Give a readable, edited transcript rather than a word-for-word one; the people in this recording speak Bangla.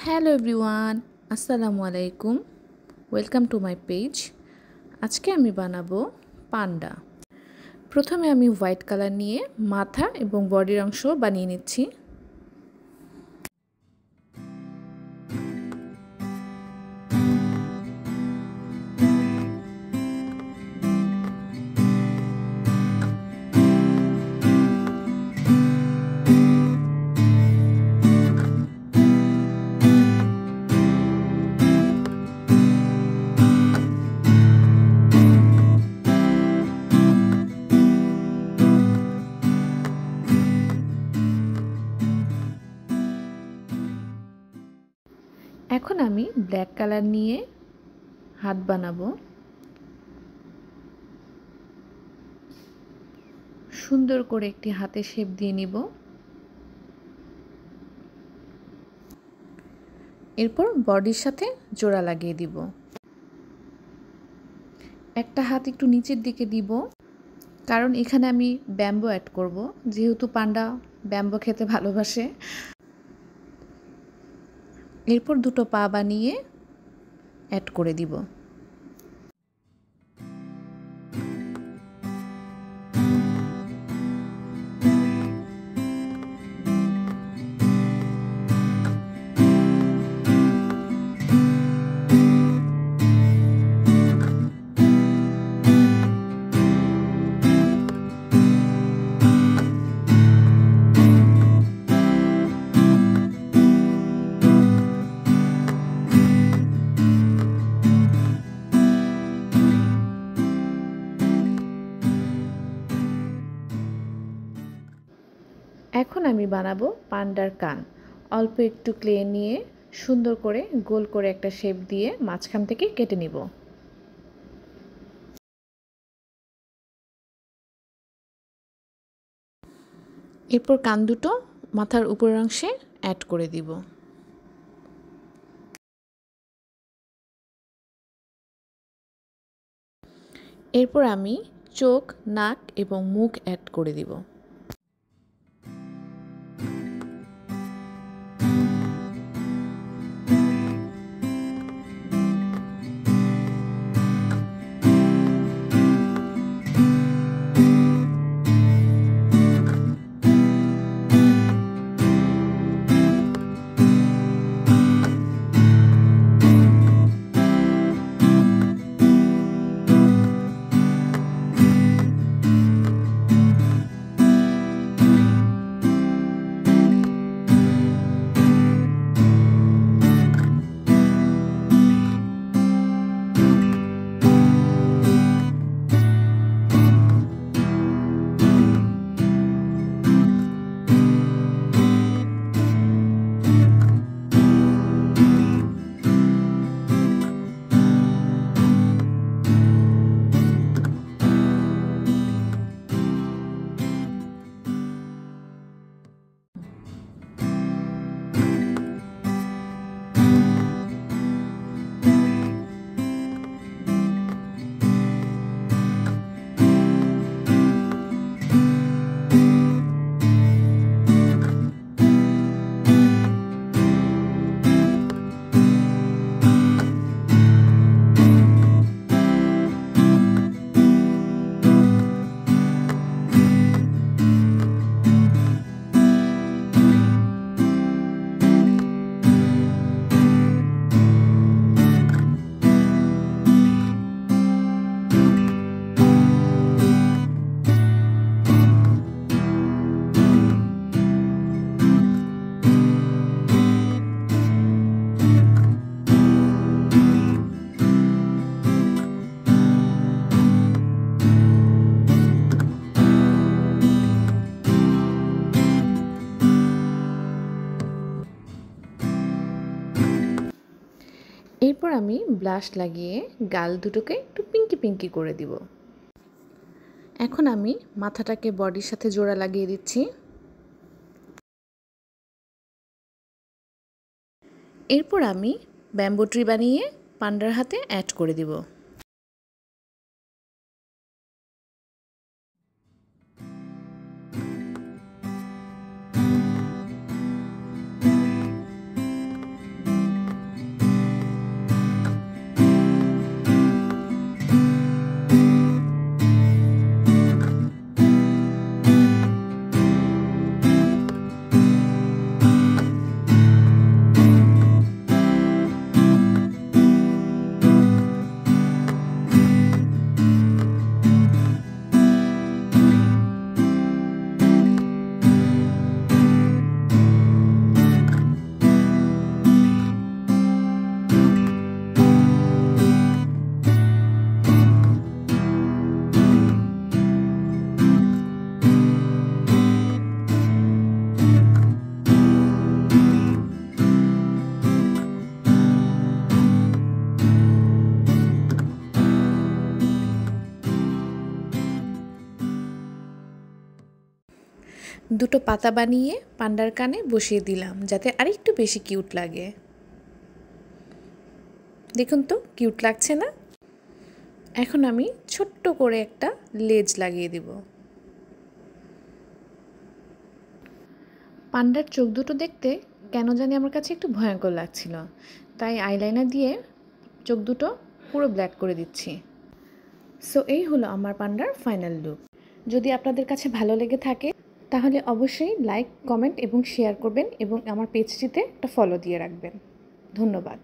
হ্যালো এভরিওয়ান, আসসালামু আলাইকুম। Welcome to my page. আজকে আমি বানাবো পান্ডা। প্রথমে আমি হোয়াইট কালার নিয়ে মাথা এবং বডির অংশ বানিয়ে নিচ্ছি। এখন আমি ব্ল্যাক কালার নিয়ে হাত বানাবো। সুন্দর করে একটি হাতে শেপ দিয়ে নিব। এরপর বডির সাথে জোড়া লাগিয়ে দিব। একটা হাত একটু নিচের দিকে দিব, কারণ এখানে আমি ব্যাম্বো অ্যাড করব, যেহেতু পান্ডা ব্যাম্বো খেতে ভালোবাসে। এরপর দুটো পা বানিয়ে অ্যাড করে দিব। এখন আমি বানাবো পান্ডার কান। অল্প একটু ক্লে নিয়ে সুন্দর করে গোল করে একটা শেপ দিয়ে মাঝখান থেকে কেটে নিব। এরপর কান দুটো মাথার উপরের অংশে অ্যাড করে দিব। এরপর আমি চোখ, নাক এবং মুখ অ্যাড করে দিব। এরপর আমি ব্লাশ লাগিয়ে গাল দুটোকে একটু পিঙ্কি পিঙ্কি করে দিব। এখন আমি মাথাটাকে বডির সাথে জোড়া লাগিয়ে দিচ্ছি। এরপর আমি ব্যাম্বো ট্রি বানিয়ে পান্ডার হাতে অ্যাড করে দিব। দুটো পাতা বানিয়ে পান্ডার কানে বসিয়ে দিলাম যাতে আরেকটু বেশি কিউট লাগে। দেখুন তো কিউট লাগছে না? এখন আমি ছোট্ট করে একটা লেজ লাগিয়ে দিব। পান্ডার চোখ দুটো দেখতে কেন জানি আমার কাছে একটু ভয়ঙ্কর লাগছিল, তাই আইলাইনার দিয়ে চোখ দুটো পুরো ব্ল্যাক করে দিচ্ছি। সো এই হলো আমার পান্ডার ফাইনাল লুক। যদি আপনাদের কাছে ভালো লেগে থাকে তাহলে অবশ্যই লাইক, কমেন্ট এবং শেয়ার করবেন এবং আমার পেজটিতে একটা ফলো দিয়ে রাখবেন। ধন্যবাদ।